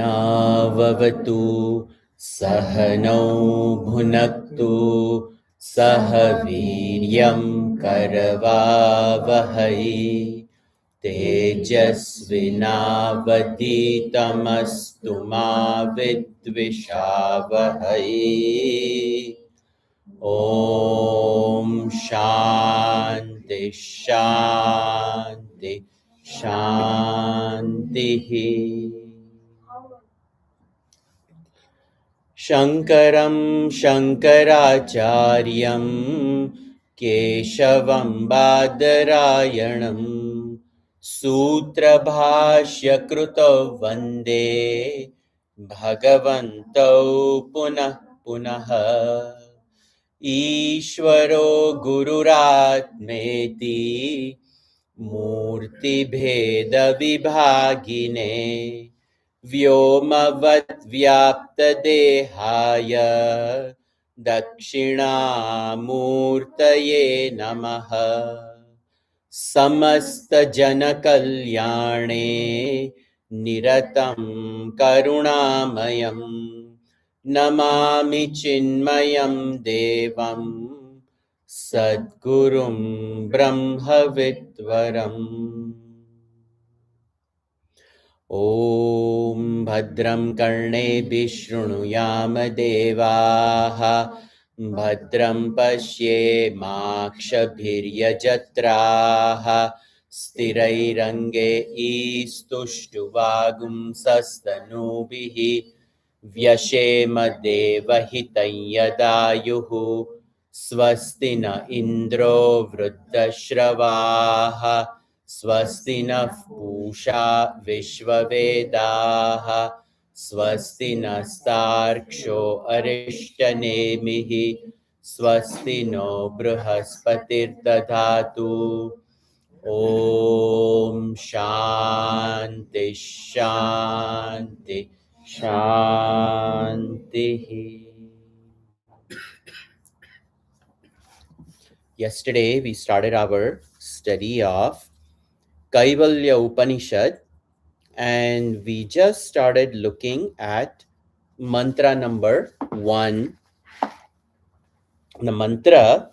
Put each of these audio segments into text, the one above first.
सहनाववतु सहनौ भुनक्तु सह वीर्यं करवावहै तेजस्विनावधीतमस्तु मा विद्विषावहै ॐ शान्ति शान्ति शान्तिः शङ्करं शङ्कराचार्यं केशवं बादरायणं सूत्रभाष्यकृतौ वन्दे भगवन्तौ पुनः पुनः ईश्वरो गुरुरात्मेति मूर्तिभेदविभागिने व्योमवद्व्याप्तदेहाय दक्षिणामूर्तये नमः समस्तजनकल्याणे निरतं करुणामयं नमामि चिन्मयं देवं सद्गुरुं ब्रह्मविद्वरम् ॐ भद्रं कर्णेभिः शृणुयाम देवाः भद्रं पश्येमाक्षभिर्यजत्राः स्थिरैरङ्गैस्तुष्टुवागुंसस्तनूभिः व्यशेम देवहितं यदायुः स्वस्ति न इन्द्रो वृद्धश्रवाः स्वस्ति नः पूषा विश्ववेदाः स्वस्ति नस्तार्क्ष्यो अरिष्टनेमिः स्वस्ति नो बृहस्पतिर्दधातु ॐ शान्ति शान्ति शान्तिः. Yesterday we started our study of Kaivalya Upanishad and we just started looking at mantra number 1. The mantra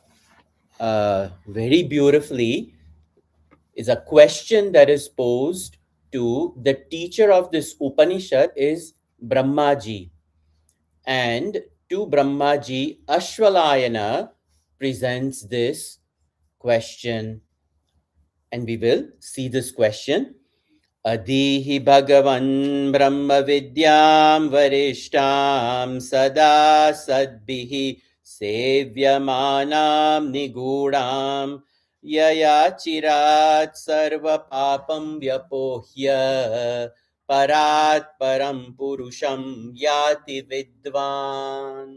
very beautifully is a question that is posed to the teacher of this Upanishad is Brahmaji, and to Brahmaji Ashwalayana presents this question, and we will see this question. Adhihi Bhagavan Brahma Vidyam Varishtam Sada Sadbihi Sevyamanam Nigudam Yaya Chirat Sarva Papam Vyapohya Parat Param Purusham Yati Vidvan.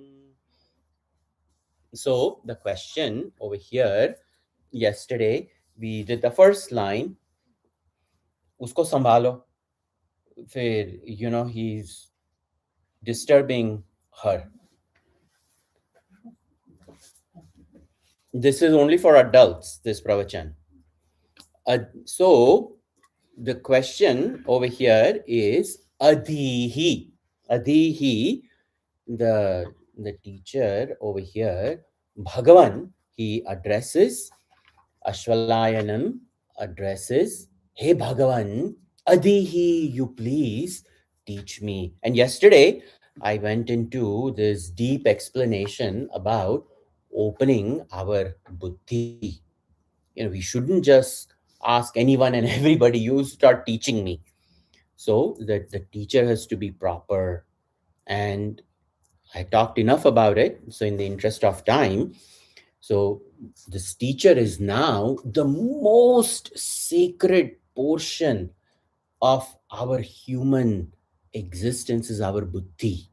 So the question over here, yesterday we did the first line. उसको संभालो, फिर he's disturbing her. This is only for adults, this pravachan. So the question over here is adhihi. Adhihi, the teacher over here, Bhagavan, he addresses Ashwalayanam, addresses, hey Bhagavan, Adihi, you please teach me. And yesterday, I went into this deep explanation about opening our buddhi. We shouldn't just ask anyone and everybody, you start teaching me. So that the teacher has to be proper. And I talked enough about it. So in the interest of time, so this teacher is now the most sacred portion of our human existence is our buddhi.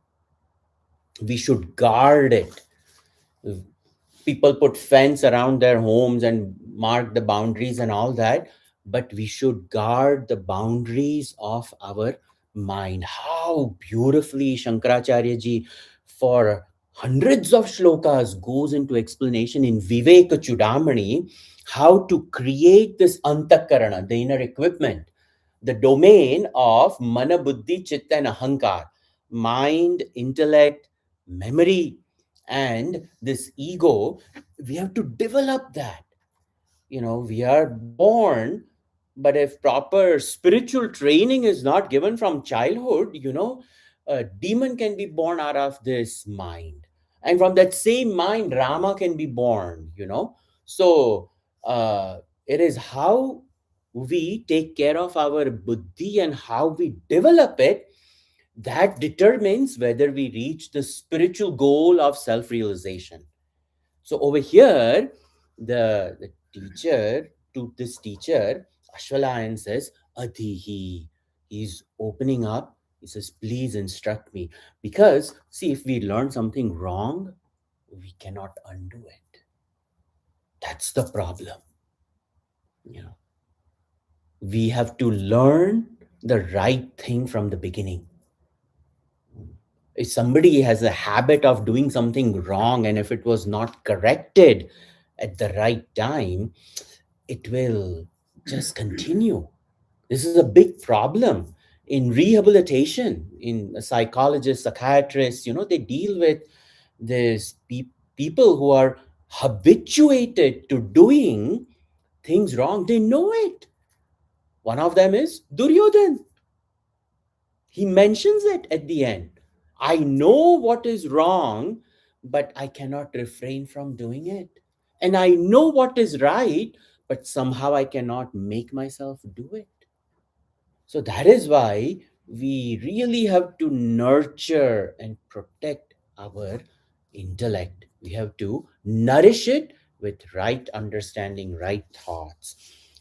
We should guard it. People put fence around their homes and mark the boundaries and all that, but we should guard the boundaries of our mind. How beautifully Shankaracharya ji, for hundreds of shlokas, goes into explanation in Viveka Chudamani how to create this antakarana, the inner equipment, the domain of mana, buddhi, chitta and ahankar, mind, intellect, memory, and this ego. We have to develop that. We are born, but if proper spiritual training is not given from childhood, a demon can be born out of this mind, and from that same mind Rama can be born. So uh, it is how we take care of our buddhi and how we develop it that determines whether we reach the spiritual goal of self realization. So over here, the teacher, to this teacher, Ashwalayan says, Adhihi. He's opening up. He says, please instruct me. Because, see, if we learn something wrong, we cannot undo it. That's the problem. You know, we have to learn the right thing from the beginning. If somebody has a habit of doing something wrong, and if it was not corrected at the right time, it will just continue. This is a big problem in rehabilitation. In psychologists, psychiatrists, they deal with this people who are habituated to doing things wrong. They know it. One of them is Duryodhan. He mentions it at the end. I know what is wrong, but I cannot refrain from doing it. And I know what is right, but somehow I cannot make myself do it. So that is why we really have to nurture and protect our intellect. We have to nourish it with right understanding, right thoughts.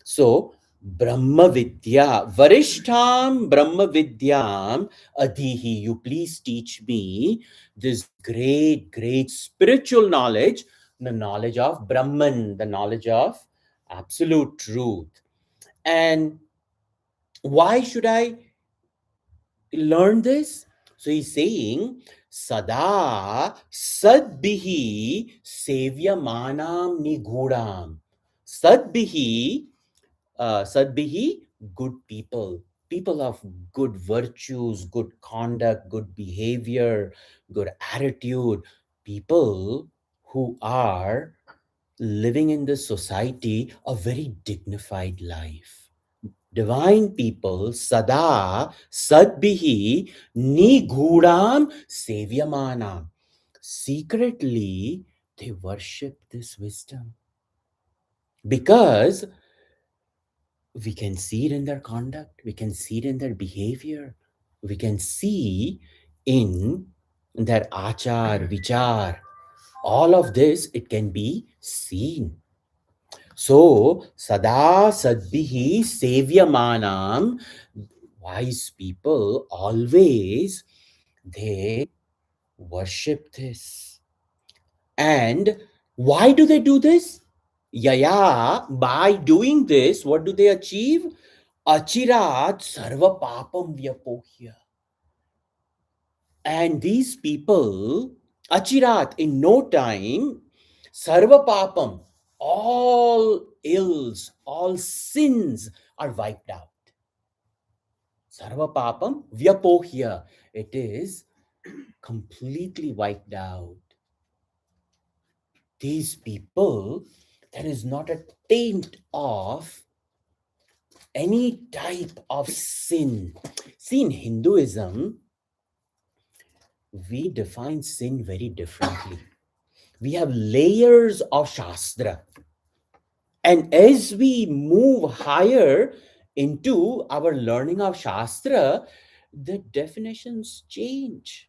So, Brahma Vidya, Varishtham Brahma Vidyam Adhihi, you please teach me this great, great spiritual knowledge, the knowledge of Brahman, the knowledge of absolute truth. And why should I learn this? So he's saying, Sada Sadbihi Sevyamanam Nigudam. Sadbihi, Sadbihi, good people, people of good virtues, good conduct, good behavior, good attitude, people who are living in this society a very dignified life. Divine people, Sada, Sadbihi, Nigudam, Sevyamanam. Secretly, they worship this wisdom because we can see it in their conduct, we can see it in their behavior, we can see in their achar, vichar. All of this, it can be seen. So, Sada Sadbihi Sevyamanam, wise people always they worship this. And why do they do this? Yaya, by doing this, what do they achieve? Achirat sarva papam vyapohya. And these people, Achirat, in no time, sarva papam, all ills, all sins are wiped out. Sarva papam vyapohya. It is completely wiped out. These people, there is not a taint of any type of sin. See, in Hinduism, we define sin very differently. We have layers of Shastra. And as we move higher into our learning of Shastra, the definitions change.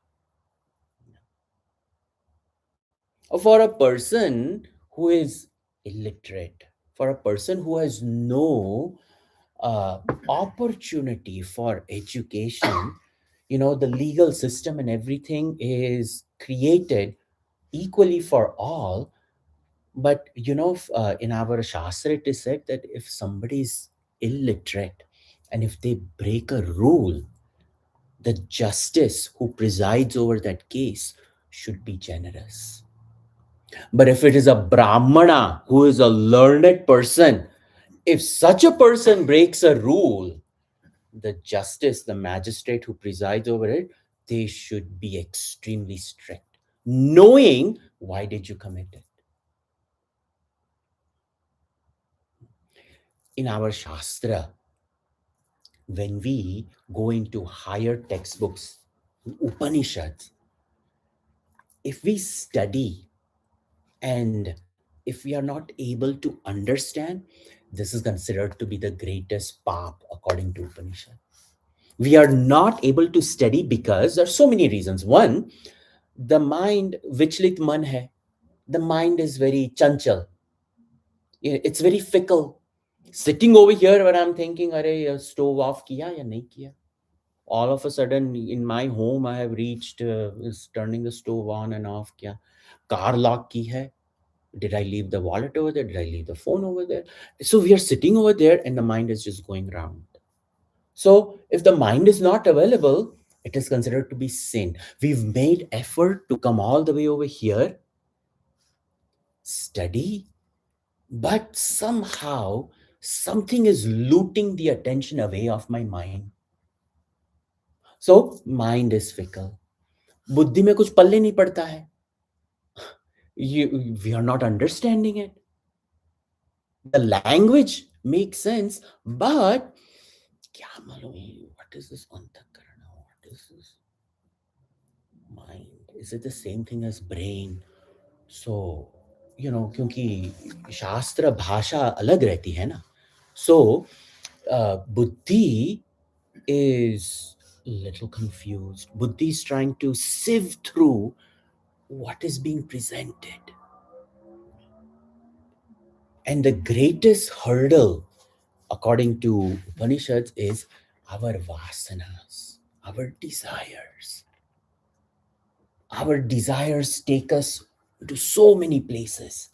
For a person who is illiterate, for a person who has no opportunity for education, the legal system and everything is created equally for all. But in our Shastra, it is said that if somebody is illiterate and if they break a rule, the justice who presides over that case should be generous. But if it is a Brahmana who is a learned person, if such a person breaks a rule, the justice, the magistrate who presides over it, they should be extremely strict, knowing why did you commit it. In our Shastra, when we go into higher textbooks, Upanishads, if we study and if we are not able to understand, this is considered to be the greatest pap according to Upanishad. We are not able to study because there are so many reasons. One, the mind, vichlit man hai, the mind is very chanchal. It's very fickle. Sitting over here where I'm thinking, are stove off kiya ya nahi kiya? All of a sudden in my home I have reached is turning the stove on and off. Kya car lock ki hai? Did I leave the wallet over there? Did I leave the phone over there? So we are sitting over there and the mind is just going round. So if the mind is not available, it is considered to be sin. We've made effort to come all the way over here, study, but somehow something is looting the attention away of my mind. So mind is fickle. बुद्धि में कुछ पल्ले नहीं पड़ता है. We are not understanding it. The language makes sense, but क्या मालूम है, what is this अंतःकरण? What is this mind? Is it the same thing as brain? So, क्योंकि शास्त्र भाषा अलग रहती है ना. So, buddhi is a little confused. Buddhi is trying to sieve through what is being presented. And the greatest hurdle, according to Upanishads, is our vasanas, our desires. Our desires take us to so many places.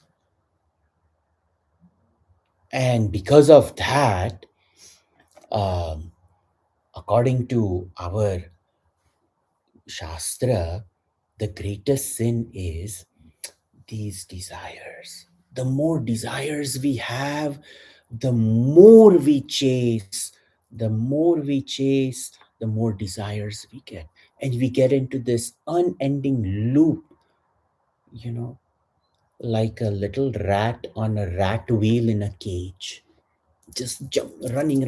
And because of that, um, according to our Shastra, the greatest sin is these desires. The more desires we have, the more we chase, the more desires we get. And we get into this unending loop, you know, like a little rat on a rat wheel in a cage. Just jump, running.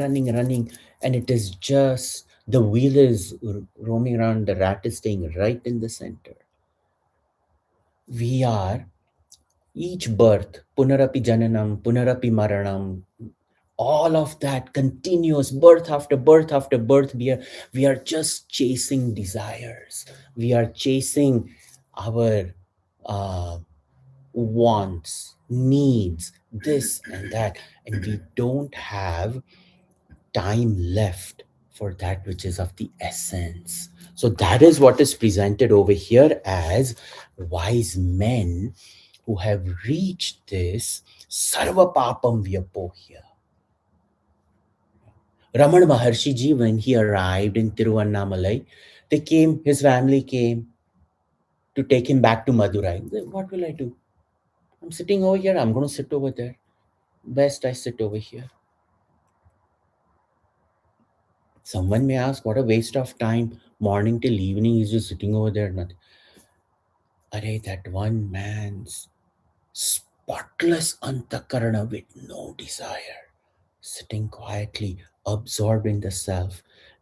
And it is just the wheel is roaming around, the rat is staying right in the center. We are each birth, punarapi jananam, punarapi maranam, all of that continuous birth after birth after birth, we are just chasing desires. We are chasing our uh, wants, needs, this and that, and we don't have time left for that which is of the essence. So that is what is presented over here as wise men who have reached this sarva papam vyapohya. Raman Maharshi ji, when he arrived in Tiruvannamalai, his family came to take him back to Madurai. What will I do? I'm sitting over here, I'm going to sit over there. Best I sit over here. Someone may ask, what a waste of time. Morning till evening, he's just sitting over there. Nothing. Arey, that one man's spotless antakarana with no desire, sitting quietly, absorbed in the self,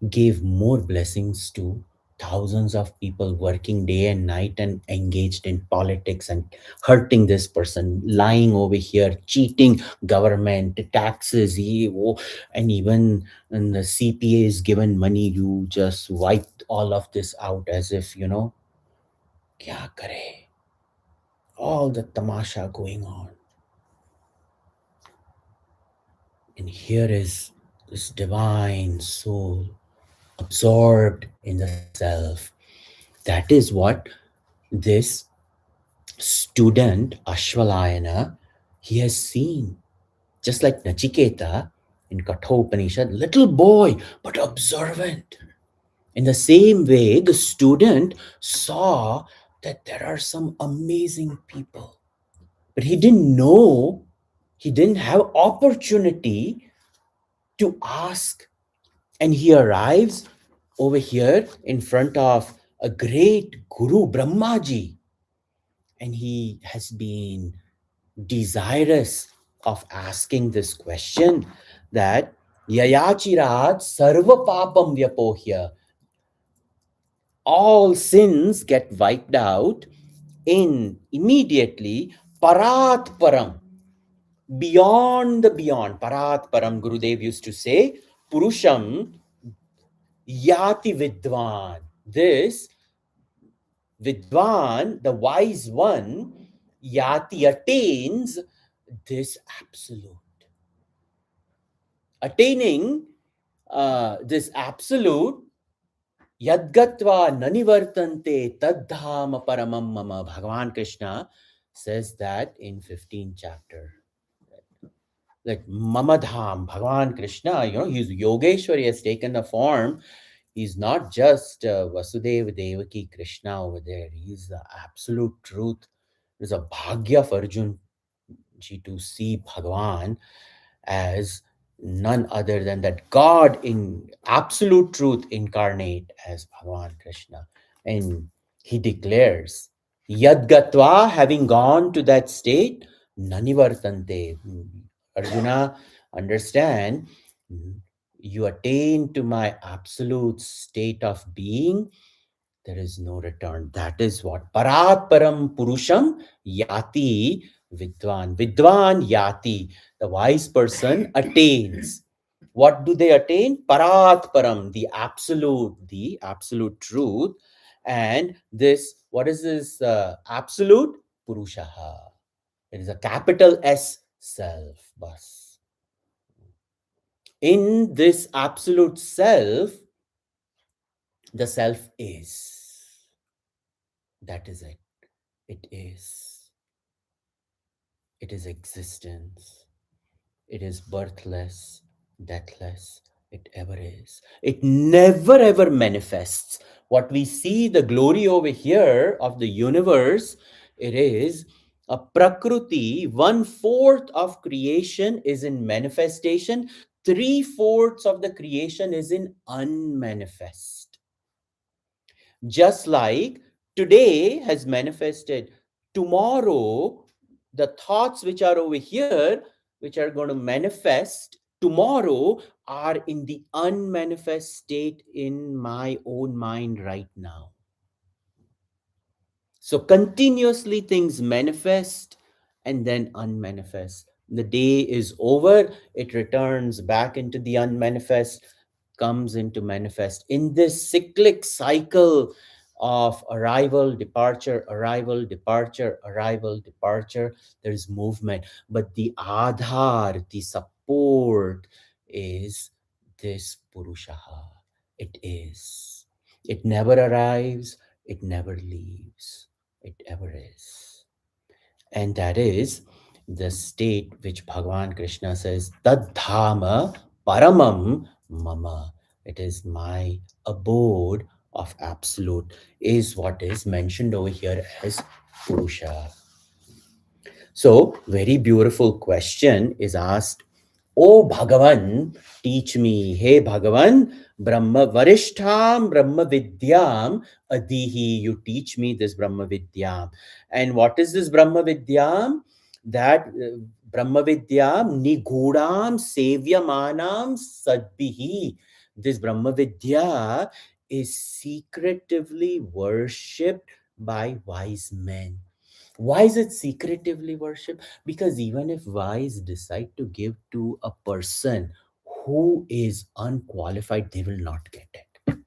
gave more blessings to thousands of people working day and night and engaged in politics and hurting this person, lying over here, cheating government, taxes, and even when the CPA is given money, you just wipe all of this out as if, kya kare? All the tamasha going on. And here is this divine soul absorbed in the self. That is what this student Ashwalayana, he has seen. Just like Nachiketa in Katha Upanishad, little boy, but observant. In the same way, the student saw that there are some amazing people, but he didn't know, he didn't have opportunity to ask. And he arrives over here in front of a great guru, Brahmaji, and he has been desirous of asking this question that Yayachirat sarva papam vyapohya, all sins get wiped out in immediately parat param, beyond the beyond. Parat param, Gurudev used to say, purusham yati vidwan. This vidwan, the wise one, yati attains this absolute. Attaining this absolute, yadgatva nanivartante taddham paramam mama. Bhagavan Krishna says that in 15th chapter. Like Mamadham, Bhagavan Krishna, he's Yogeshwar, he has taken the form. He's not just Vasudeva Devaki Krishna over there. He's the absolute truth. There's a bhagya for Arjun ji to see Bhagavan as none other than that God in absolute truth incarnate as Bhagavan Krishna. And he declares, Yadgatva, having gone to that state, Nanivartante. Arjuna, understand, you attain to my absolute state of being, there is no return. That is what Parat Param Purusham Yati Vidwan. Vidwan Yati. The wise person attains. What do they attain? Parat Param, the absolute truth. And this, what is this absolute? Purushaha. It is a capital S self. Bas. In this absolute self, the self is. That is it. It is. It is existence. It is birthless, deathless. It ever is. It never ever manifests. What we see, the glory over here of the universe, it is a Prakriti. 1/4 of creation is in manifestation. 3/4 of the creation is in unmanifest. Just like today has manifested, tomorrow, the thoughts which are over here, which are going to manifest tomorrow, are in the unmanifest state in my own mind right now. So continuously things manifest and then unmanifest. The day is over, it returns back into the unmanifest, comes into manifest. In this cyclic cycle of arrival, departure, arrival, departure, arrival, departure, there is movement. But the adhar, the support, is this Purushaha. It is. It never arrives, it never leaves. It ever is. And that is the state which Bhagavan Krishna says, Tadhama Paramam Mama. It is my abode of absolute, is what is mentioned over here as Purusha. So, very beautiful question is asked, O Bhagavan, teach me. Hey Bhagavan, Brahma Varishtham, Brahma Vidyam, Adihi, you teach me this Brahma Vidyam. And what is this Brahma Vidyam? That Brahma Vidyam, Nigudam, Sevyamanam, Sadbihi. This Brahma Vidya is secretively worshipped by wise men. Why is it secretively worshipped? Because even if wise decide to give to a person who is unqualified, they will not get it.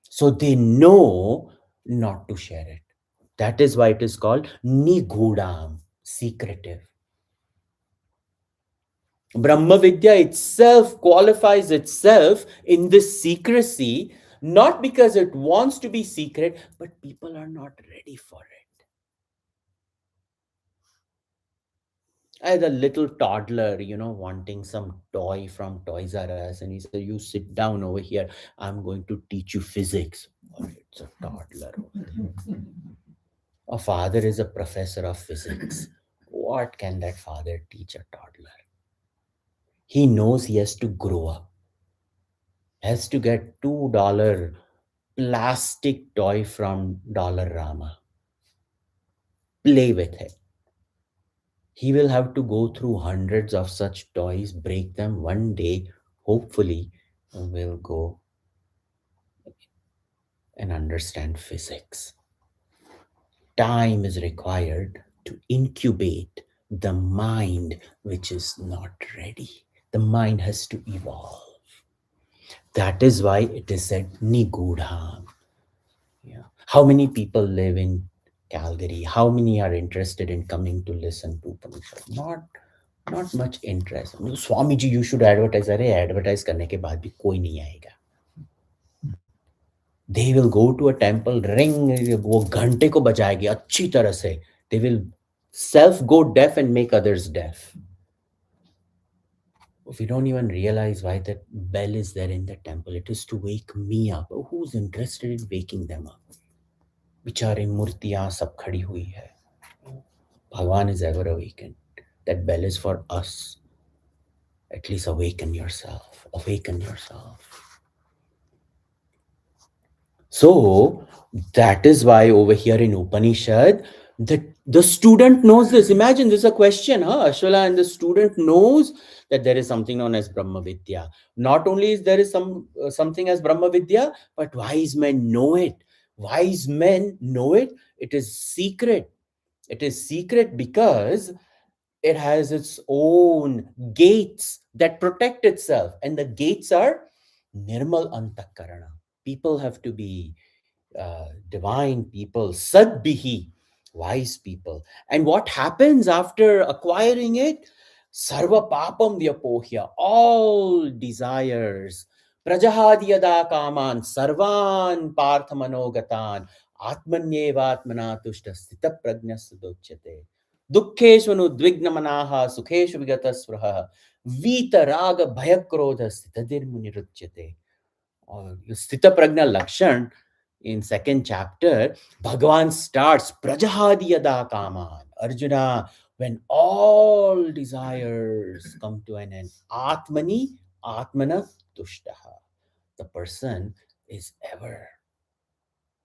So they know not to share it. That is why it is called Nigudam, secretive. Brahma Vidya itself qualifies itself in this secrecy, not because it wants to be secret, but people are not ready for it. I had a little toddler, wanting some toy from Toys R Us, and he said, "You sit down over here. I'm going to teach you physics." Oh, it's a toddler over there. A father is a professor of physics. What can that father teach a toddler? He knows he has to grow up, has to get $2 plastic toy from Dollar Rama, play with it. He will have to go through hundreds of such toys, break them one day, hopefully, will go and understand physics. Time is required to incubate the mind which is not ready. The mind has to evolve. That is why it is said Nigudham. Yeah. How many people live in Calgary? How many are interested in coming to listen to Upanishad? Not much interest. Swami ji, you should advertise. अरे advertise करने के बाद भी कोई नहीं आएगा. They will go to a temple, ring, वो घंटे को बजाएगी अच्छी तरह से. They will self go deaf and make others deaf. We don't even realize why that bell is there in the temple. It is to wake me up. Who's interested in waking them up? बेचारे मूर्तियां सब खड़ी हुई है. Bhagwan is ever awakened. That bell is for us. At least awaken yourself. Awaken yourself. So that is why over here in Upanishad, the student knows this. Imagine this is a question, huh? Ashwala, and the student knows that there is something known as Brahma Vidya. Not only is there is something as Brahma Vidya, but wise men know it. Wise men know it. It is secret. It is secret because it has its own gates that protect itself, and the gates are Nirmal Antakarana. People have to be divine people, Sadbihi, wise people. And what happens after acquiring it? Sarva papam vyapohya, all desires. Prajahadiyada kaman, sarvan parthamanogatan, atmanyevatmana tushta stita prajna sudochyate. दुःखेष्वनुद्विग्नमनाः सुखेषु विगतस्पृहः वीतरागभयक्रोधः स्थितधिर्मुनिरुच्यते. और स्थित प्रज्ञा लक्षण in second chapter, Bhagavan starts Prajahadi Yada Kaman. Arjuna, when all desires come to an end, Atmani, Atmana Tushtaha. The person is ever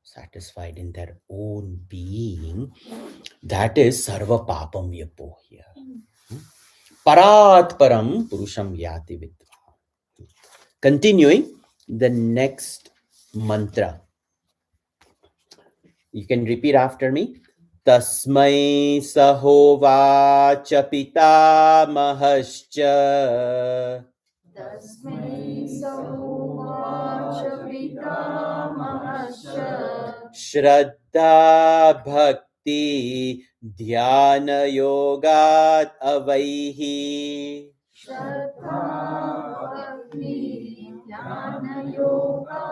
satisfied in their own being. That is Sarva Papam Vyapohya. Parat Param Purusham Yati Vidva. Continuing the next mantra. You can repeat after me. Tasmai sahovacha pitamahascha. Tasmai sahovacha pitamahascha. Shraddha bhakti dhyana yogat avaihi. Shraddha bhakti jnana yoga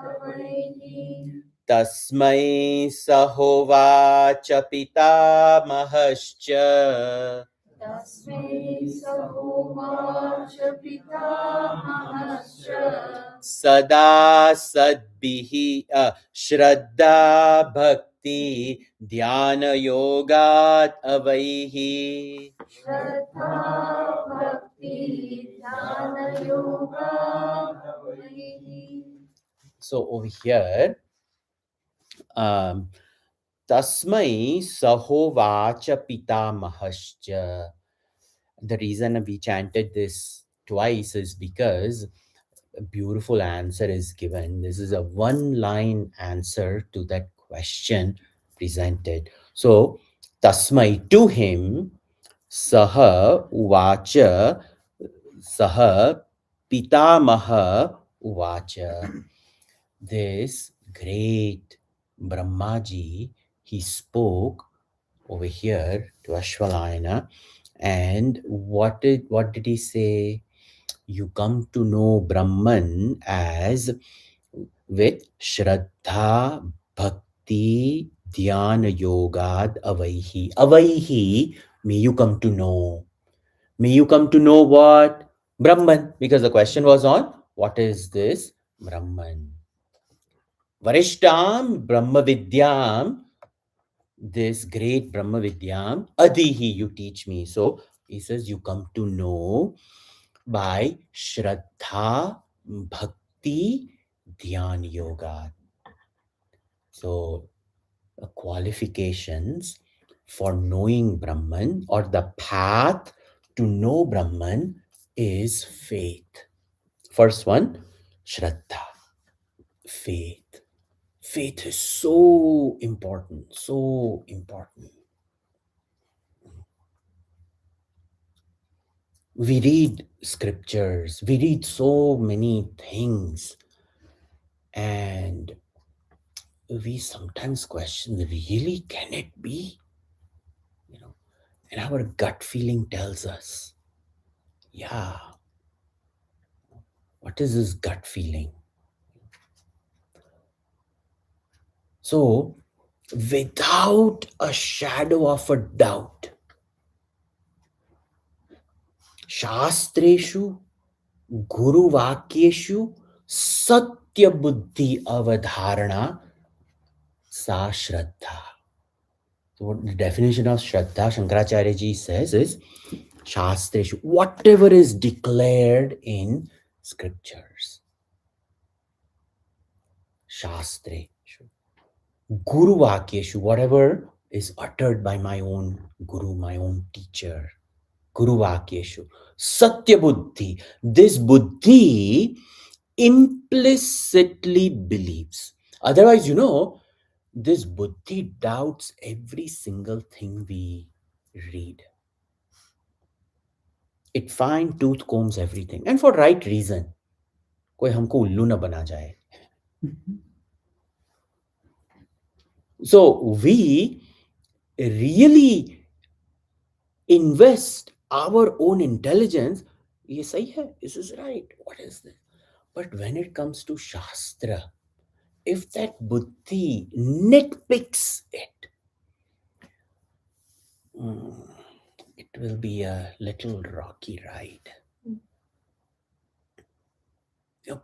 avaihi. Tasmai sahovacha pitamahascha. Tasmai sahovacha pitamahascha. Sada sadbihi shraddha bhakti dhyana yogat avaihi. Shraddha bhakti jnana yoga avaihi. So over here, tasmai sahovacha pitamahascha. The reason we chanted this twice is because a beautiful answer is given. This is a one line answer to that question presented. So, tasmai, to him, saha uvacha, saha pitamaha uvacha. This great Brahmaji, he spoke over here to Ashwalayana. And what did he say? You come to know Brahman as with Shraddha, Bhakti, Dhyana Yogad Avaihi. Avaihi, may you come to know. May you come to know what? Brahman. Because the question was on what is this Brahman? Varishtam Brahma Vidyam, this great Brahma Vidyam, Adihi, you teach me. So he says, you come to know by Shraddha, Bhakti, Dhyan Yoga. So, qualifications for knowing Brahman or the path to know Brahman is faith. First one, Shraddha, faith. Faith is so important, so important. We read scriptures, we read so many things, and we sometimes question, really, can it be? You know, and our gut feeling tells us, yeah, what is this gut feeling? So, without a shadow of a doubt, Shastreshu, Guru Vakyeshu, Satya Buddhi Avadharana, Sa Shraddha. So, what the definition of Shraddha, Shankaracharya ji says, is Shastreshu, whatever is declared in scriptures. Shastreshu. Guru Vakyeshu, whatever is uttered by my own Guru, my own teacher. Guru Vakyeshu. Satya Buddhi. This Buddhi implicitly believes. Otherwise, this Buddhi doubts every single thing we read. It fine tooth combs everything. And for right reason. कोई हमको उल्लू ना बना जाए. So we really invest our own intelligence. ये सही है, this is right, what is this? But when it comes to Shastra, if that buddhi nitpicks it, it will be a little rocky ride.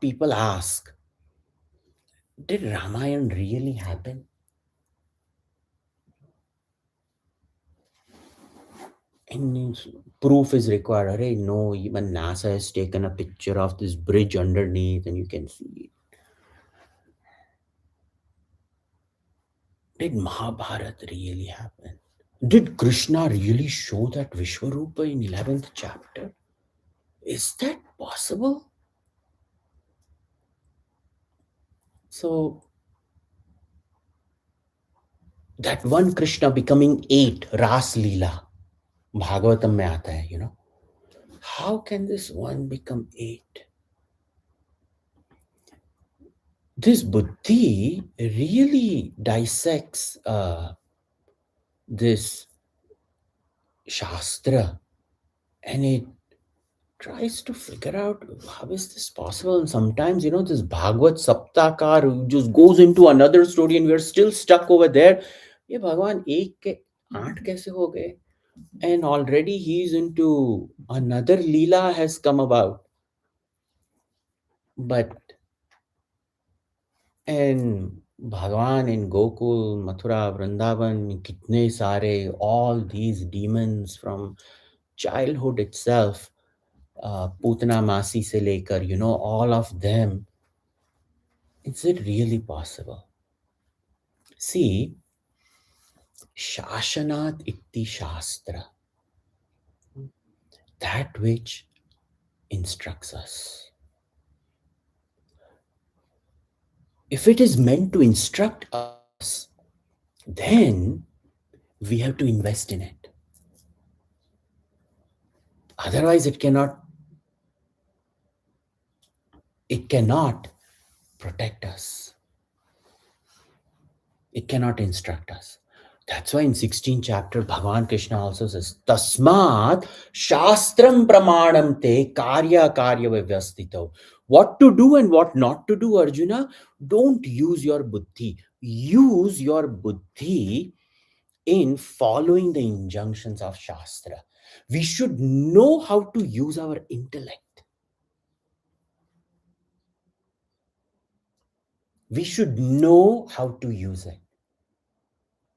People ask, did Ramayana really happen? And proof is required. Array, no, even NASA has taken a picture of this bridge underneath and you can see it. Did Mahabharata really happen? Did Krishna really show that Vishwarupa in 11th chapter? Is that possible? So, that one Krishna becoming 8, Ras Leela, Bhagavatam mein aata hai, How can this one become 8? This buddhi really dissects this Shastra and it tries to figure out how is this possible. And sometimes, this Bhagavad Saptakar just goes into another story and we're still stuck over there. Ye Bhagavan, 1 ke 8 kaise ho gaye? And already he's into another Leela has come about. But, and Bhagavan in Gokul, Mathura, Vrindavan, kitne sare, all these demons from childhood itself, Putana Masi se lekar, all of them. Is it really possible? See, Shashanat itti Shastra, that which instructs us. If it is meant to instruct us, then we have to invest in it. Otherwise, it cannot protect us. It cannot instruct us. That's why in 16th chapter, Bhagavan Krishna also says, Tasmat Shastram Pramanam Te Karya Karya Vyastito. What to do and what not to do, Arjuna? Don't use your buddhi. Use your buddhi in following the injunctions of Shastra. We should know how to use our intellect. We should know how to use it.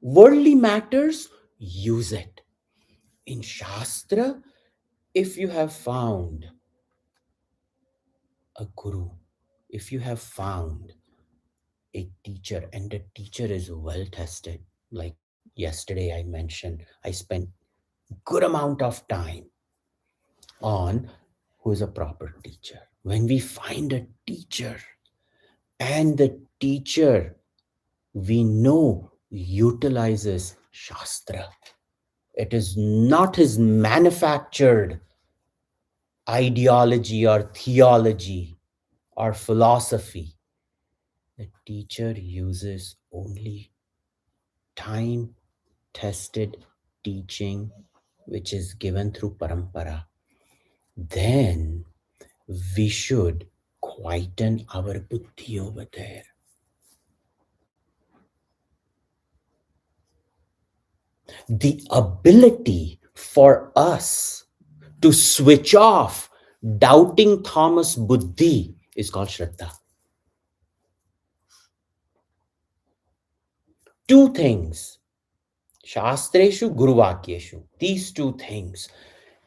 Worldly matters, use it. In Shastra, if you have found a guru, if you have found a teacher and the teacher is well tested, like yesterday I mentioned, I spent good amount of time on who is a proper teacher. When we find a teacher and the teacher we know utilizes Shastra, it is not his manufactured ideology or theology or philosophy. The teacher uses only time tested teaching which is given through parampara. Then we should quieten our buddhi over there. The ability for us to switch off doubting Thomas buddhi is called Shraddha. Two things, Shastreshu, Guruvakyeshu, these two things.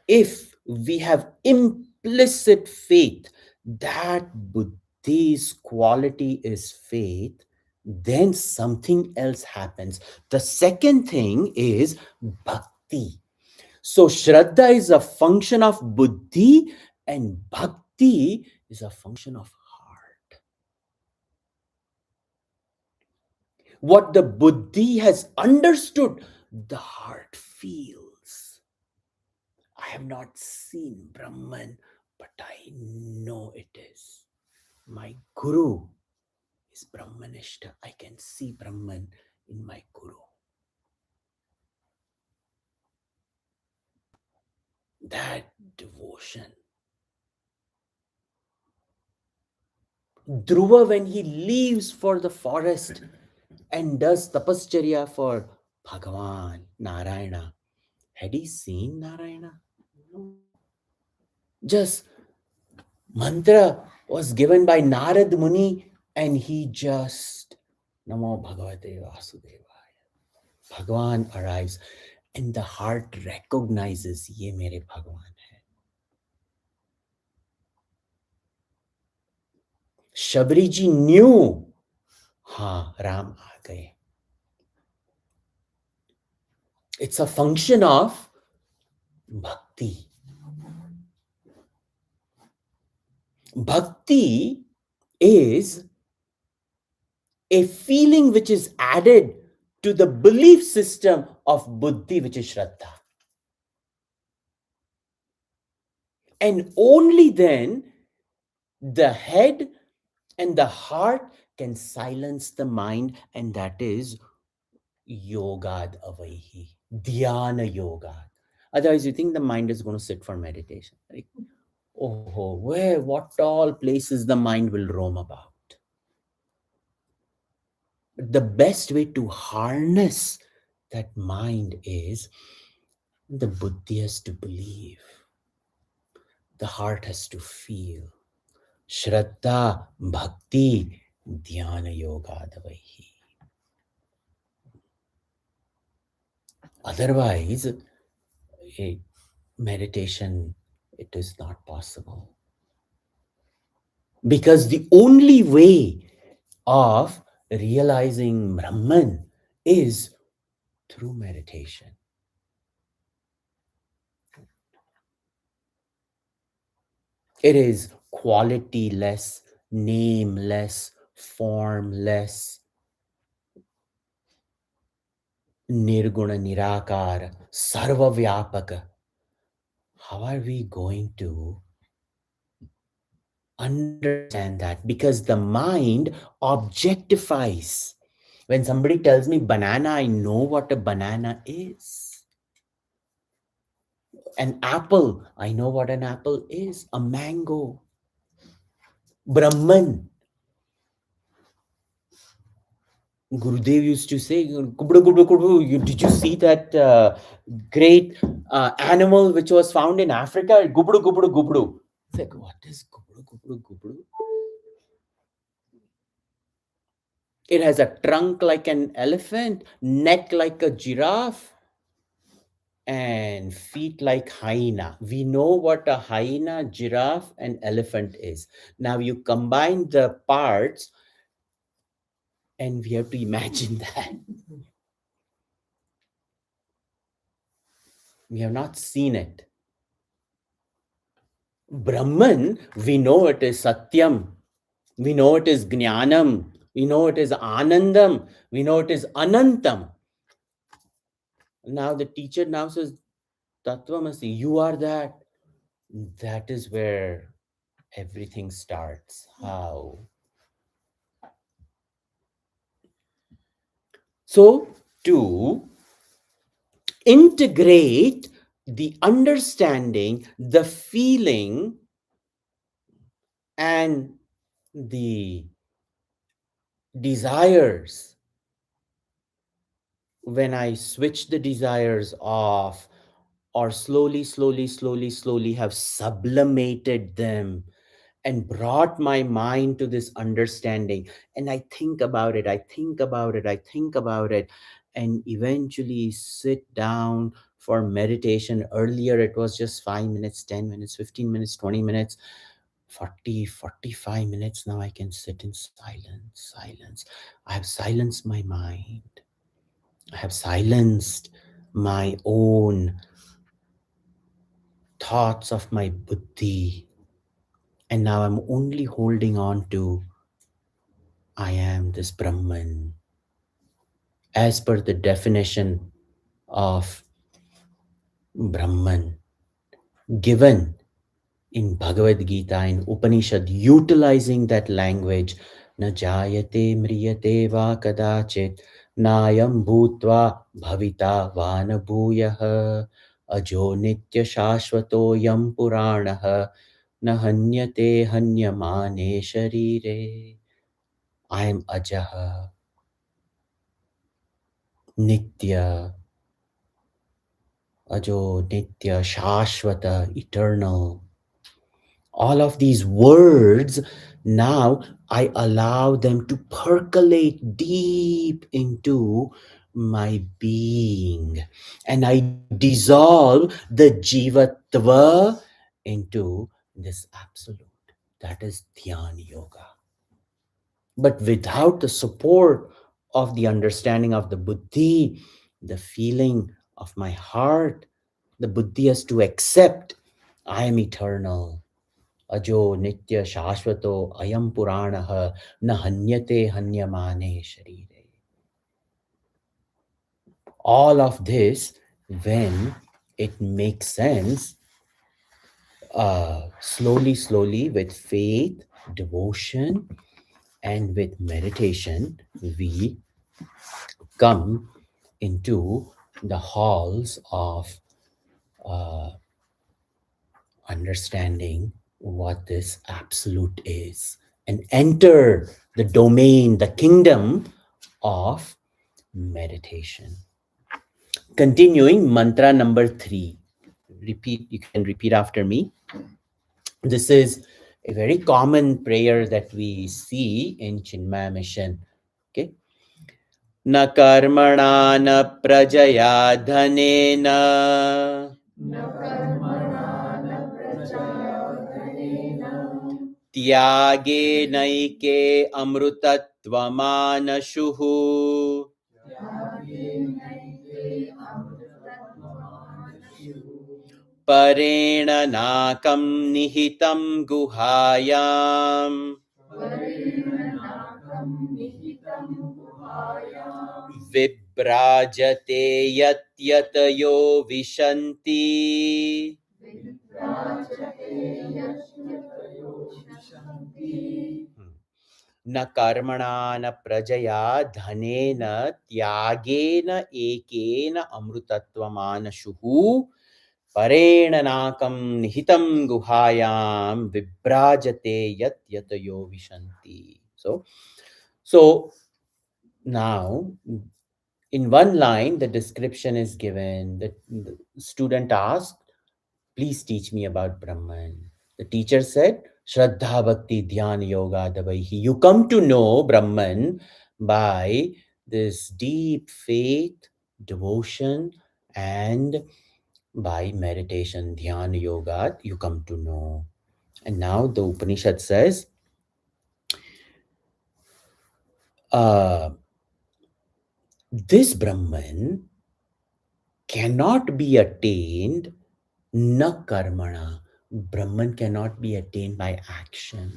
If we have implicit faith that Buddhi's quality is faith, then something else happens. The second thing is bhakti. So, Shraddha is a function of buddhi, and bhakti is a function of heart. What the buddhi has understood, the heart feels. I have not seen Brahman, but I know it is. My guru is Brahmanishta. I can see Brahman in my guru. That devotion. Dhruva, when he leaves for the forest and does tapascharya for Bhagavan, Narayana, had he seen Narayana? No. Just mantra was given by Narad Muni and he just Namo Bhagavate Vasudevaya. Bhagavan arrives and the heart recognizes ye mere Bhagavan hai. Shabri ji knew, ha, Ram aa gaye. It's a function of bhakti. Bhakti is a feeling which is added to the belief system of buddhi, which is Shraddha. And only then the head and the heart can silence the mind, and that is yogad avaihi, dhyana yogad. Otherwise, you think the mind is going to sit for meditation. Like, oh, what all places the mind will roam about. The best way to harness that mind is the buddhi has to believe, the heart has to feel. Shraddha, bhakti, dhyana yogadavaihi. Otherwise, a meditation, it is not possible. Because the only way of realizing Brahman is through meditation. It is quality less, name less, formless, nirguna nirakara, sarva vyapaka. How are we going to understand that? Because the mind objectifies. When somebody tells me banana, I know what a banana is. An apple, I know what an apple is. A mango. Brahman. Gurudev used to say, "Kubdu, kubdu, kubdu." Did you see that great animal which was found in Africa? Gubdu, gubdu, gubdu. It's like, what is gubdu, gubdu, gubdu? It has a trunk like an elephant, neck like a giraffe, and feet like hyena. We know what a hyena, giraffe, and elephant is. Now you combine the parts, and we have to imagine that. We have not seen it. Brahman, we know it is Satyam. We know it is Jnanam. We know it is Anandam. We know it is Anantam. Now the teacher now says, Tattvamasi, you are that. That is where everything starts. How? So, to integrate the understanding, the feeling, and the desires, when I switch the desires off, or slowly have sublimated them and brought my mind to this understanding, and I think about it, I think about it, and eventually sit down for meditation. Earlier it was just 5 minutes, 10 minutes, 15 minutes, 20 minutes, 40, 45 minutes. Now I can sit in silence. I have silenced my mind. I have silenced my own thoughts of my buddhi, and now I'm only holding on to I am this Brahman. As per the definition of Brahman given in Bhagavad Gita, in Upanishad, utilizing that language, na jayate mriyate va kadachit nayam bhutva bhavita vana bhuyah ajo nitya shashvato yam puranah na hanyate hanyamane sharire. I am ajaha, nitya, ajo, nitya, shashvata, eternal. All of these words, now I allow them to percolate deep into my being, and I dissolve the jivatva into this absolute. That is Dhyana Yoga. But without the support of the understanding of the buddhi, the feeling of my heart, the buddhi has to accept I am eternal. Ajo nitya shashvato ayam puranaha na hanyate hanyamane sharire. All of this, when it makes sense, slowly, with faith, devotion, and with meditation, we come into the halls of uh, understanding what this absolute is and enter the domain, the kingdom of meditation. Continuing mantra number 3. Repeat, you can repeat after me. This is a very common prayer that we see in Chinmaya Mission. Okay. न कर्मणा न प्रजया धनेन न कर्मणा न प्रजया धनेन त्यागेनैके अमृतत्वमानशुः त्यागेनैके अमृतत्वमानशुः परेण नाकं निहितं गुहायाम् परेण नाकं निहितं गुहायां विभ्राजते यत्यतयो विशन्ति विभ्राजते यस्यतयो विशन्ति न कर्मणा न प्रजया धनेन त्यागेन एकेन अमृतत्वमानशुः परेण नाकं निहितं गुहायां विभ्राजते यत्यतयो विशन्ति. So now in one line the description is given. The student asked, please teach me about Brahman. The teacher said, Shraddha Bhakti Dhyan Yoga Davaihi. You come to know Brahman by this deep faith, devotion, and by meditation, Dhyan Yoga, you come to know. And now the Upanishad says, uh, this Brahman cannot be attained na karmana. Brahman cannot be attained by action.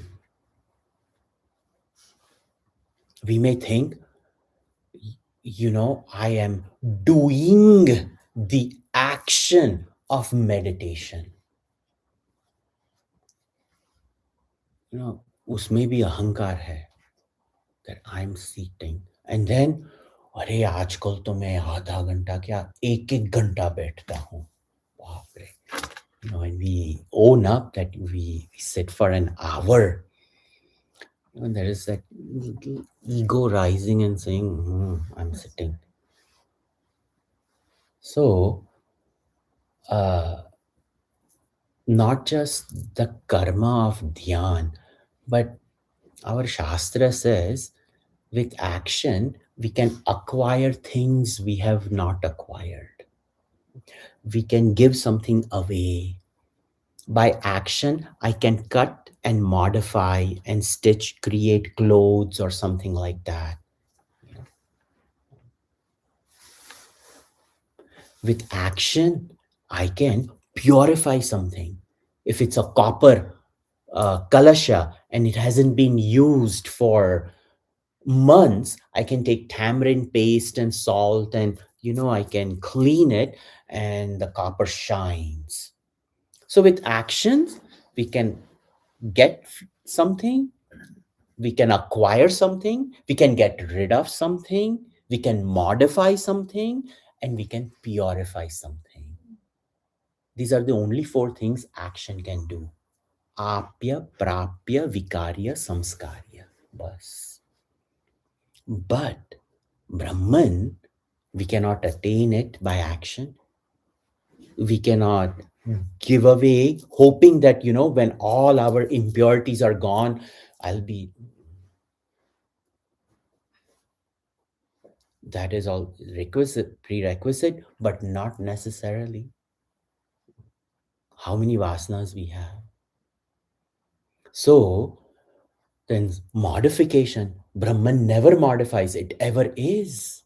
We may think, I am doing the action of meditation. उसमें भी अहंकार है that I'm sitting. And then, अरे आजकल तो मैं आधा घंटा क्या एक एक घंटा बैठता हूँ. बाप रे. When we own up that we sit for an hour, there is that little ego rising and saying, I'm sitting. So, not just the karma of dhyan, but our Shastra says with action, we can acquire things we have not acquired. We can give something away. By action, I can cut and modify and stitch, create clothes or something like that. With action, I can purify something. If it's a copper kalasha and it hasn't been used for months, I can take tamarind paste and salt and I can clean it and the copper shines. So with actions, we can get something, we can acquire something, we can get rid of something, we can modify something, and we can purify something. These are the only four things action can do. Apya, prapya, vikarya, samskarya. Bas. But Brahman, we cannot attain it by action. We cannot give away, hoping that, when all our impurities are gone, I'll be. That is all prerequisite, but not necessarily. How many vasanas we have? So, then modification, Brahman never modifies, it ever is.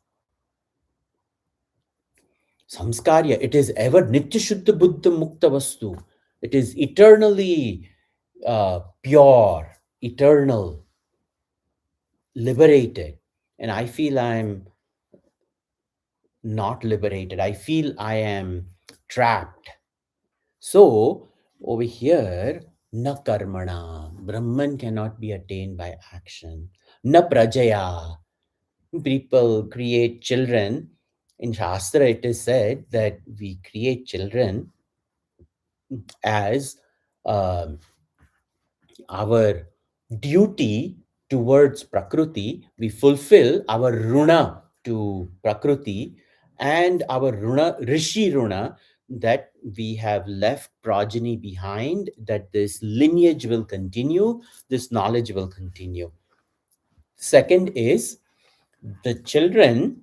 Samskarya, it is ever Nitya Shuddha Buddha Mukta Vastu. It is eternally pure, eternal, liberated. And I feel I'm not liberated. I feel I am trapped. So, over here, na karmana, Brahman cannot be attained by action. Na prajaya, people create children. In Shastra, it is said that we create children as um, our duty towards Prakriti. We fulfill our runa to Prakriti and our runa, Rishi runa, that we have left progeny behind, that this lineage will continue, this knowledge will continue. Second is the children,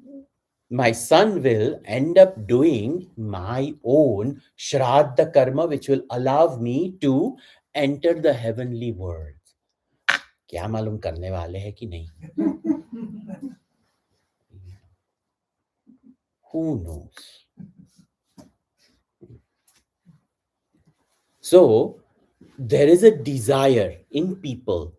my son will end up doing my own Shraddha karma, which will allow me to enter the heavenly world. क्या मालूम करने वाले हैं कि नहीं? Who knows? So there is a desire in people,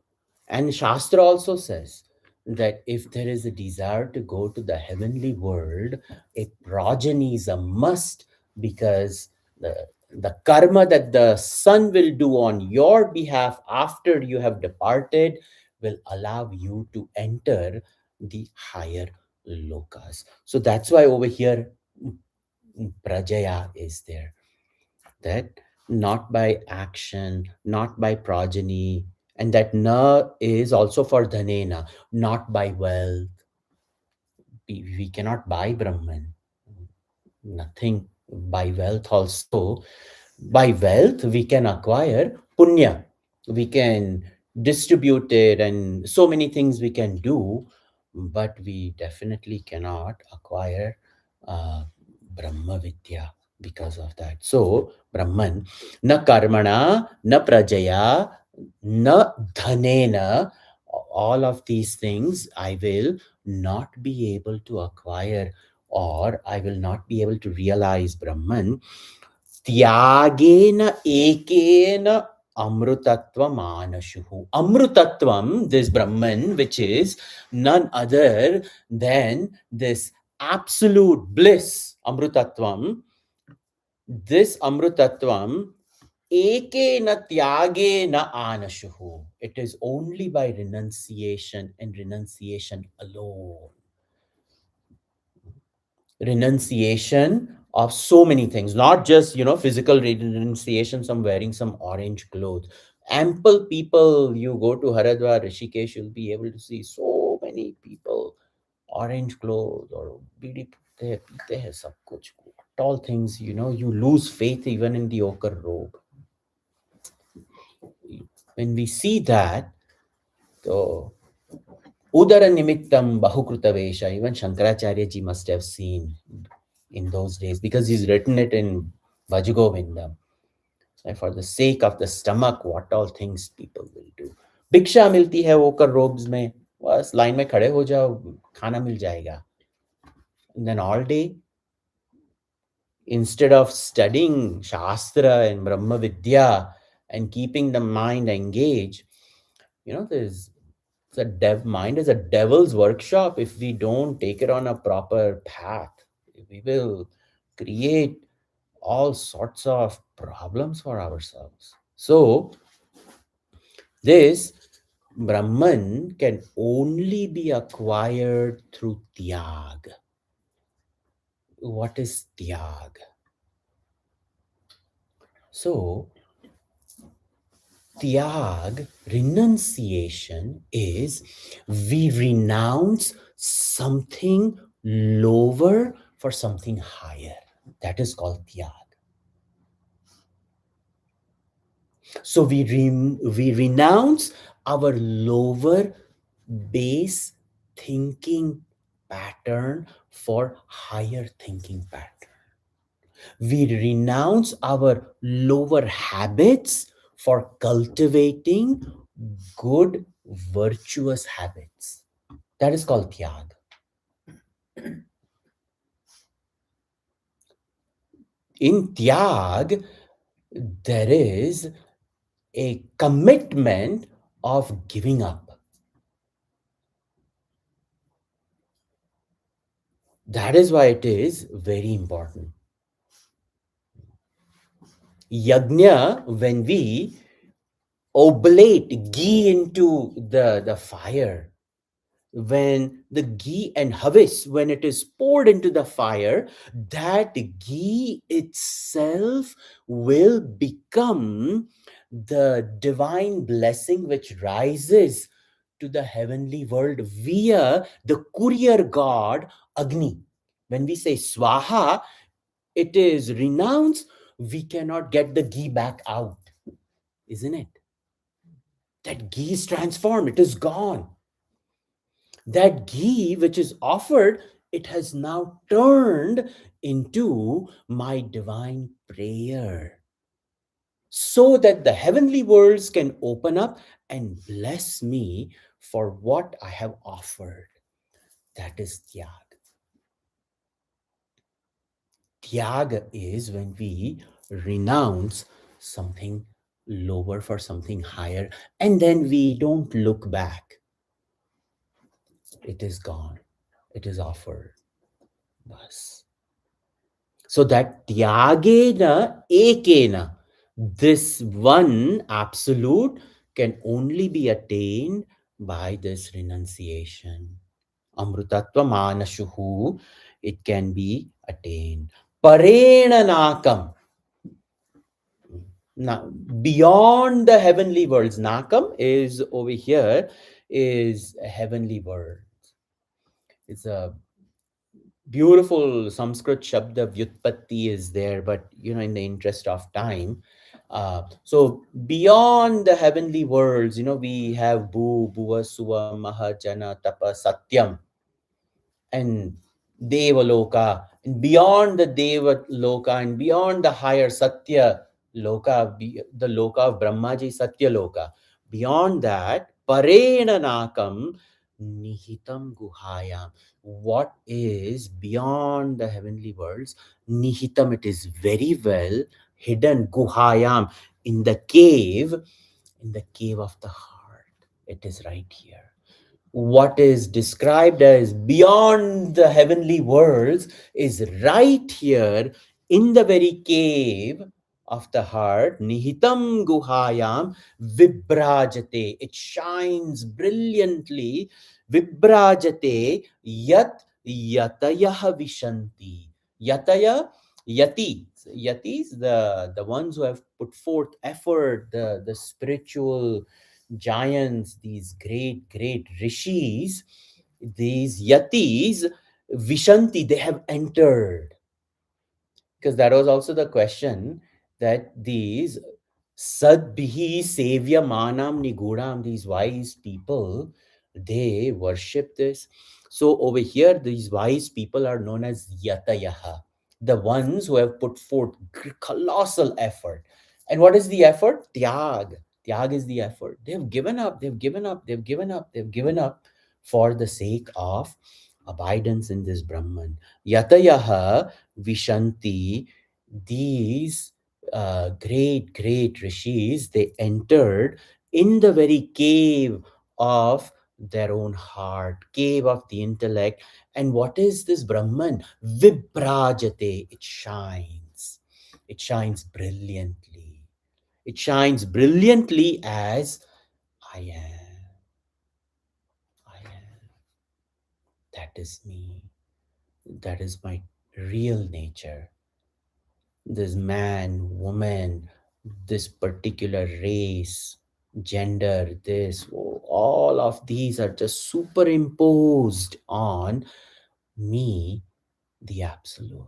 and Shastra also says that if there is a desire to go to the heavenly world, a progeny is a must, because the the karma that the son will do on your behalf after you have departed will allow you to enter the higher lokas. So that's why over here prajaya is there, that not by action, not by progeny, and that na is also for dhanena, not by wealth. We cannot buy Brahman, nothing by wealth also. By wealth, we can acquire punya, we can distribute it, and so many things we can do, but we definitely cannot acquire uh, Brahma Vidya because of that. So, Brahman, na karmana, na prajaya, na dhanena, all of these things I will not be able to acquire, or I will not be able to realize Brahman. Tyagena ekena amrutatvam anashuhu. Amrutatvam, this Brahman, which is none other than this absolute bliss, Amrutatvam. This Amrutatvam, ekena tyagena anashuhu. It is only by renunciation and renunciation alone. Renunciation of so many things, not just physical renunciation, some wearing some orange clothes. Ample people, you go to Haridwar, Rishikesh, you'll be able to see so many people, orange clothes or bidi pite hai, pite hai sab kuch. All things, you lose faith even in the ochre robe. When we see that, so Udara Nimittam Bahukruta Vesha, even Shankaracharya ji must have seen in those days, because he's written it in Bhajagovinda. And for the sake of the stomach, what all things people will do. भिक्षा मिलती है ओकर robes में, बस line में खड़े हो जाओ, खाना मिल जाएगा. And then all day, instead of studying Shastra and Brahma Vidya and keeping the mind engaged, there's mind is a devil's workshop. If we don't take it on a proper path, we will create all sorts of problems for ourselves. So, this Brahman can only be acquired through Tyag. What is Tyag? So, Tyag, renunciation, is we renounce something lower for something higher. That is called Tyag. So we renounce our lower base thinking pattern for higher thinking pattern. We renounce our lower habits for cultivating good, virtuous habits. That is called Tyag. In Tyag, there is a commitment of giving up. That is why it is very important. Yajna, when we oblate ghee into the fire, when the ghee and havis, when it is poured into the fire, that ghee itself will become the divine blessing which rises to the heavenly world via the courier god Agni. When we say Swaha, it is renounced. We cannot get the ghee back out, isn't it? That ghee is transformed, it is gone. That ghee which is offered, it has now turned into my divine prayer, so that the heavenly worlds can open up and bless me for what I have offered. That is Tyag. Tyag is when we renounce something lower for something higher, and then we don't look back. it is gone, it is offered. Bas. So that tyagena ekena, this one absolute can only be attained by this renunciation. Amrutatva manashuhu, it can be attained. Parena nakam. Now, beyond the heavenly worlds, nakam is over here, is a heavenly world. It's a beautiful Sanskrit shabda vyutpatti is there, but in the interest of time, so beyond the heavenly worlds, we have bhu, bhuva, suva, mahajana, tapa, satyam, and Devaloka, and beyond the Devaloka, and beyond the higher Satya Loka, the Loka of Brahmaji, Satya Loka. Beyond that, Parena Nakam Nihitam Guhayam. What is beyond the heavenly worlds? Nihitam, it is very well hidden. Guhayam, in the cave of the heart. It is right here. What is described as beyond the heavenly worlds is right here in the very cave of the heart. Nihitam guhayam vibrajate. It shines brilliantly. Vibrajate yat yatayah vishanti. Yataya, yati. Yatis, the ones who have put forth effort, the spiritual giants, these great, great rishis, these yatis, Vishanti, they have entered. Because that was also the question, that these Sadbihi Sevya Manam Nigudam, these wise people, they worship this. So over here, these wise people are known as Yatayaha, the ones who have put forth colossal effort. And what is the effort? Tyag. Tyag is the effort. They've given up, they've given up, they've given up, they've given up for the sake of abidance in this Brahman. Yatayaha Vishanti, these great, great rishis, they entered in the very cave of their own heart, cave of the intellect. And what is this Brahman? Vibrajate, it shines. It shines brilliantly. It shines brilliantly as I am. I am. That is me. That is my real nature. This man, woman, this particular race, gender, this, all of these are just superimposed on me, the absolute.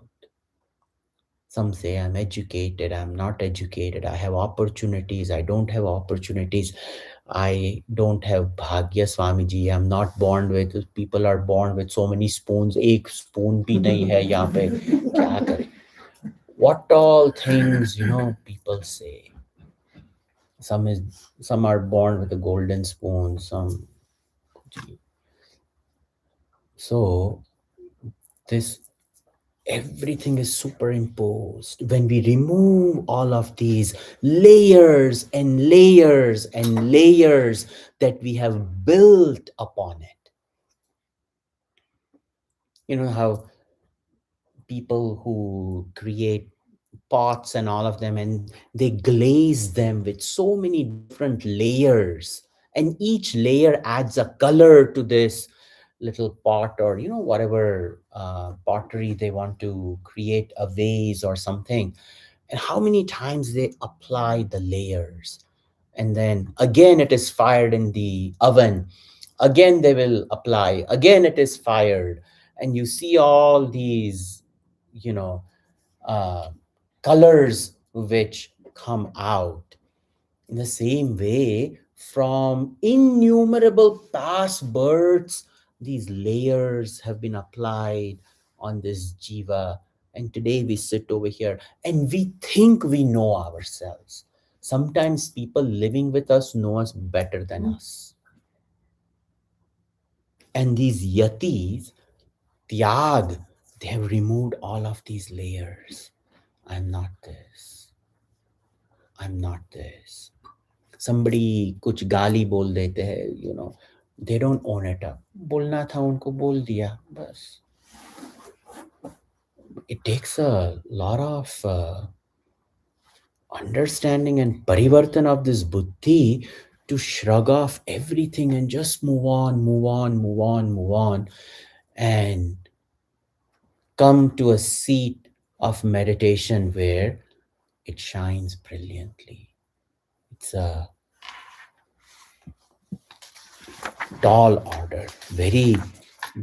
Some say I'm educated, I'm not educated, I have opportunities, I don't have opportunities, I don't have bhagya, Swamiji. I'm not born with, people are born with so many spoons. Ek spoon bhi nahi hai yahan pe. Kya kare? What all things, people say. Some is, some are born with a golden spoon, some. So this, everything is superimposed. When we remove all of these layers and layers and layers that we have built upon it, how people who create pots and all of them, and they glaze them with so many different layers, and each layer adds a color to this little pot, or whatever pottery they want to create, a vase or something. And how many times they apply the layers, and then again it is fired in the oven, again they will apply, again it is fired, and you see all these, you know uh, colors which come out. In the same way, from innumerable past births, these layers have been applied on this jiva. And today we sit over here and we think we know ourselves. Sometimes people living with us know us better than us. And these yatis, tyag, they have removed all of these layers. I'm not this. I'm not this. Somebody कुछ गाली बोल देते हैं, they don't own it up. बोलना था उनको बोल दिया बस. It takes a lot of understanding and parivartan of this buddhi to shrug off everything and just move on, move on, move on, move on, and come to a seat of meditation where it shines brilliantly. It's a tall order, very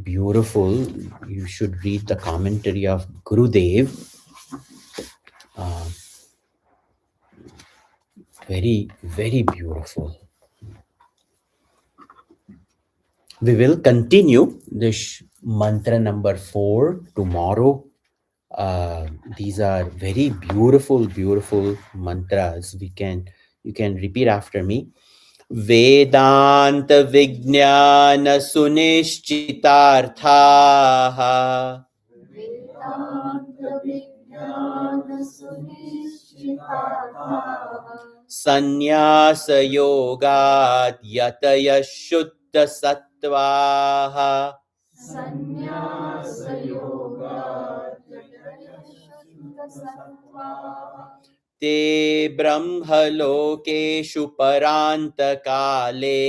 beautiful. You should read the commentary of Gurudev. Uh, very, very beautiful. We will continue this mantra number 4 tomorrow. Uh, these are very beautiful, beautiful mantras. You can repeat after me. वेदांत विज्ञान सुनिश्चितार्थाः वेदान्तविज्ञानसुनिश्चितार्थाः संन्यास योगात् यतयः शुद्ध सत्त्वाः संन्यासयोगात् शुद्धसत्त्वाः ते ब्रह्मलोकेषु परान्तकाले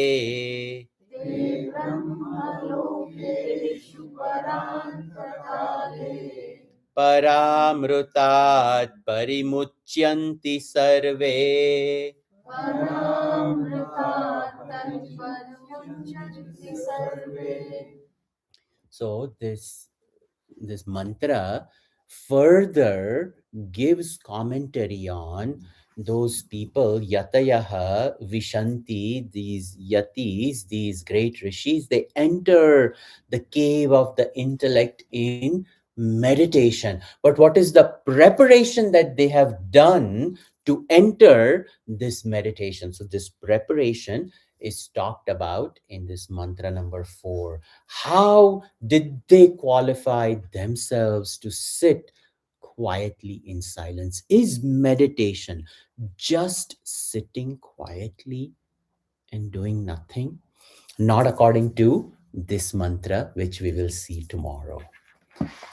ते ब्रह्मलोकेषु परान्तकाले परामृतात् परिमुच्यन्ति सर्वे. परामृतात् तत्परमुच्यन्ते सर्वे. So this mantra further gives commentary on those people, yatayaha vishanti, these yatis, these great rishis, they enter the cave of the intellect in meditation. But what is the preparation that they have done to enter this meditation? So this preparation is talked about in this mantra number 4. How did they qualify themselves to sit quietly in silence? Is meditation just sitting quietly and doing nothing? Not according to this mantra, which we will see tomorrow.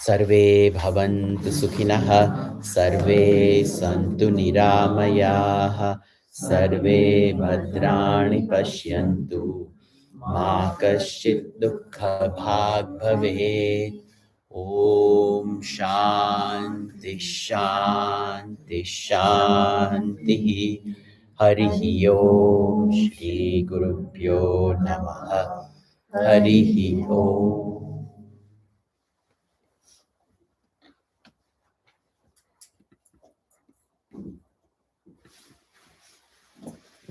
Sarve bhavantu sukhinah, sarve santu niramayaha, sarve bhadrani pashyantu, ma kaschit dukha bhag bhavet. Om Shanti Shanti Shanti. Harihi Om Shri Gurubhyo Namaha. Harihi Om.